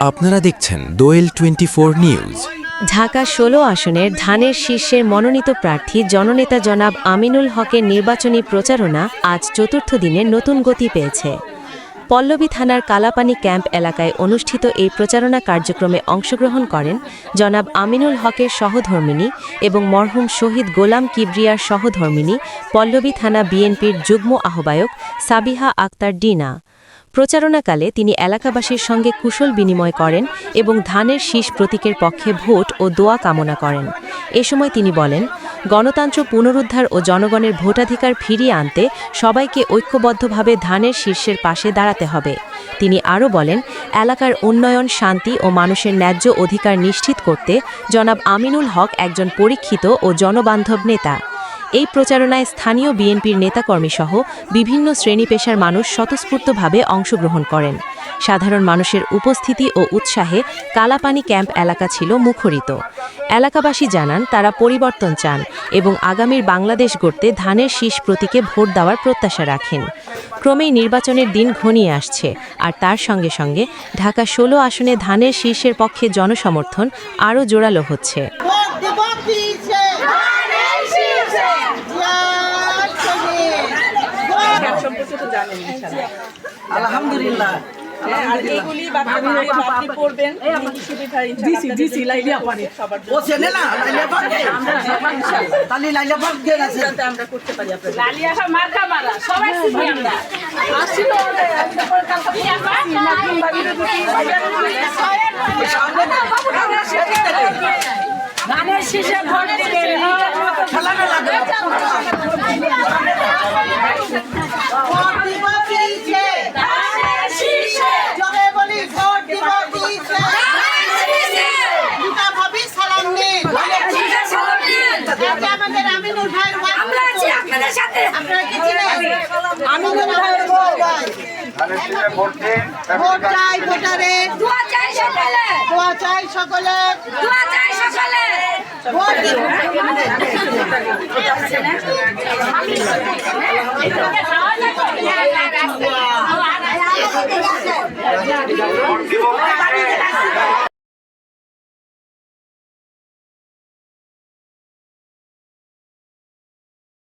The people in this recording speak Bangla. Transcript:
আপনারা দেখছেন দোয়েল 24 নিউজ। ঢাকা ১৬ আসনের ধানের শীর্ষের মনোনীত প্রার্থী জননেতা জনাব আমিনুল হকের নির্বাচনী প্রচারণা আজ চতুর্থ দিনে নতুন গতি পেয়েছে। পল্লবী থানার কালাপানি ক্যাম্প এলাকায় অনুষ্ঠিত এই প্রচারণা কার্যক্রমে অংশগ্রহণ করেন জনাব আমিনুল হকের সহধর্মিণী এবং মরহুম শহীদ গোলাম কিবরিয়ার সহধর্মিণী পল্লবী থানা বিএনপির যুগ্ম আহ্বায়ক সাবিহা আক্তার ডিনা। প্রচারণাকালে তিনি এলাকাবাসীর সঙ্গে কুশল বিনিময় করেন এবং ধানের শীষ প্রতীকের পক্ষে ভোট ও দোয়া কামনা করেন। এ সময় তিনি বলেন, গণতন্ত্র পুনরুদ্ধার ও জনগণের ভোটাধিকার ফিরিয়ে আনতে সবাইকে ঐক্যবদ্ধভাবে ধানের শীর্ষের পাশে দাঁড়াতে হবে। তিনি আরও বলেন, এলাকার উন্নয়ন, শান্তি ও মানুষের ন্যায্য অধিকার নিশ্চিত করতে জনাব আমিনুল হক একজন পরীক্ষিত ও জনবান্ধব নেতা। এই প্রচারণায় স্থানীয় বিএনপির নেতাকর্মীসহ বিভিন্ন শ্রেণী পেশার মানুষ স্বতঃস্ফূর্তভাবে অংশগ্রহণ করেন। সাধারণ মানুষের উপস্থিতি ও উৎসাহে কালাপানি ক্যাম্প এলাকা ছিল মুখরিত। এলাকাবাসী জানান, তারা পরিবর্তন চান এবং আগামীর বাংলাদেশ গড়তে ধানের শীষ প্রতীকে ভোট দেওয়ার প্রত্যাশা রাখেন। ক্রমেই নির্বাচনের দিন ঘনিয়ে আসছে, আর তার সঙ্গে সঙ্গে ঢাকা ১৬ আসনে ধানের শীর্ষের পক্ষে জনসমর্থন আরও জোরালো হচ্ছে। আলহামদুলিল্লাহ। আর এইগুলি আপনি পড়বেন সুবিধা ও চেনে না তাহলে লাইলা পাক গেল আছে যাতে আমরা করতে পারি আপনাদের লালিয়া মার্কা মারা সবাই চিনি আমরা আসিল ধানের শীষে ভোট দিবেন খেলা না লাগে ভোট চাই ভোটারে, দোয়া চাই সকলে, দোয়া চাই সকলে, দোয়া চাই সকলে। ভোট দিব